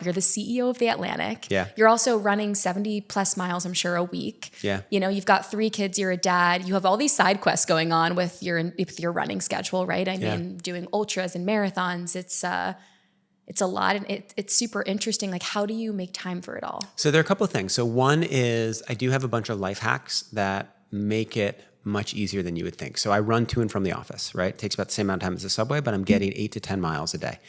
You're the CEO of The Atlantic. Yeah. You're also running 70 plus miles, I'm sure, a week. Yeah. You know, you've got 3 kids, you're a dad. You have all these side quests going on with your running schedule, right? I mean, doing ultras and marathons. It's a lot, and it's super interesting. Like, how do you make time for it all? So there are a couple of things. So one is I do have a bunch of life hacks that make it much easier than you would think. So I run to and from the office, right? It takes about the same amount of time as the subway, but I'm getting 8 to 10 miles a day.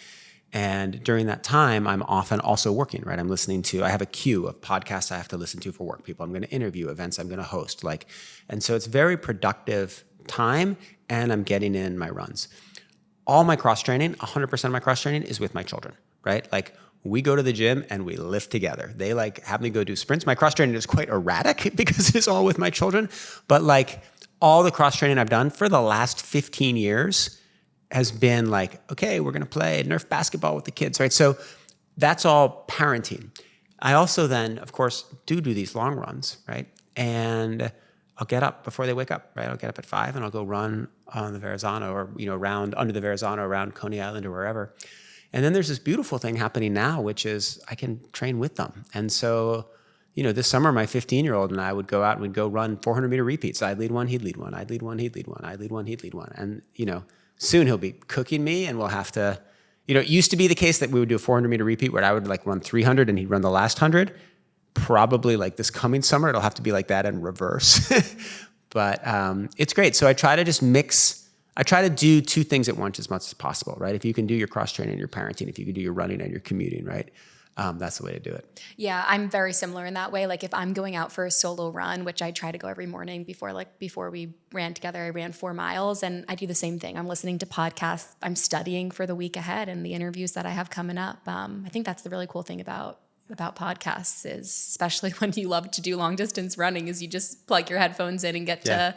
And during that time, I'm often also working, right? I have a queue of podcasts I have to listen to for work, people I'm going to interview, events I'm going to host. And so it's very productive time, and I'm getting in my runs. All my cross training, 100% of my cross training is with my children, right? Like, we go to the gym and we lift together. They have me go do sprints. My cross training is quite erratic because it's all with my children. But all the cross training I've done for the last 15 years has been okay, we're going to play Nerf basketball with the kids, right? So that's all parenting. I also then, of course, do these long runs, right? And I'll get up before they wake up, right? I'll get up at 5 and I'll go run on the Verrazano or, around under the Verrazano, around Coney Island or wherever. And then there's this beautiful thing happening now, which is I can train with them. And so, this summer, my 15-year-old and I would go out and we'd go run 400-meter repeats. I'd lead one, he'd lead one. I'd lead one, he'd lead one. I'd lead one, he'd lead one. And, soon he'll be cooking me and we'll have to, it used to be the case that we would do a 400-meter repeat where I would run 300 and he'd run the last 100. Probably this coming summer, it'll have to be like that in reverse. But it's great. So I try to just I try to do 2 things at once as much as possible, right? If you can do your cross training and your parenting, if you can do your running and your commuting, right? That's the way to do it. Yeah, I'm very similar in that way. Like, if I'm going out for a solo run, which I try to go every morning before we ran together, I ran 4 miles, and I do the same thing. I'm listening to podcasts. I'm studying for the week ahead and the interviews that I have coming up. I think that's the really cool thing about podcasts is, especially when you love to do long distance running, is you just plug your headphones in and get to.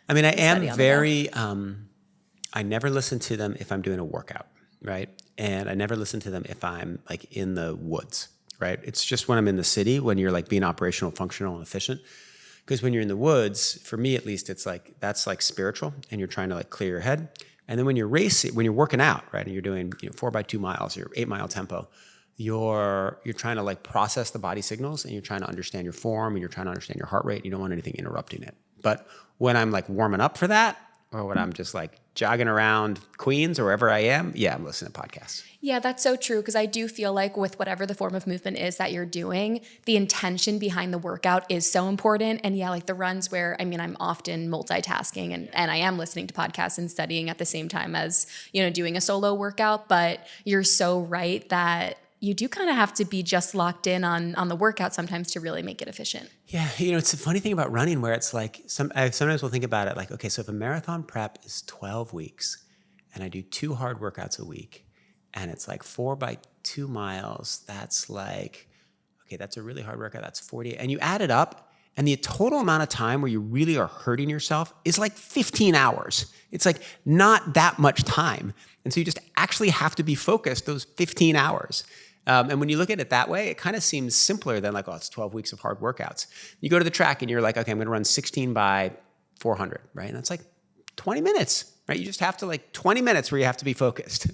I mean, I am very, I never listen to them if I'm doing a workout, right? And I never listen to them if I'm in the woods, right? It's just when I'm in the city, when you're being operational, functional, and efficient. Because when you're in the woods, for me at least, it's that's spiritual, and you're trying to clear your head. And then when you're working out, right, and you're doing 4x2 miles, or 8-mile tempo, you're trying to process the body signals, and you're trying to understand your form, and you're trying to understand your heart rate. You don't want anything interrupting it. But when I'm warming up for that, or when I'm just jogging around Queens or wherever I am, I'm listening to podcasts. Yeah, that's so true, because I do feel like with whatever the form of movement is that you're doing, the intention behind the workout is so important. And the runs where, I'm often multitasking and I am listening to podcasts and studying at the same time as, doing a solo workout. But you're so right that you do kind of have to be just locked in on the workout sometimes to really make it efficient. Yeah, it's a funny thing about running where it's I sometimes will think about it okay, so if a marathon prep is 12 weeks and I do 2 hard workouts a week and it's 4x2 miles, that's okay, that's a really hard workout, that's 40. And you add it up and the total amount of time where you really are hurting yourself is 15 hours. It's not that much time. And so you just actually have to be focused those 15 hours. And when you look at it that way, it kind of seems simpler than it's 12 weeks of hard workouts. You go to the track and you're okay, I'm going to run 16 by 400, right? And that's 20 minutes, right? You just have to 20 minutes where you have to be focused.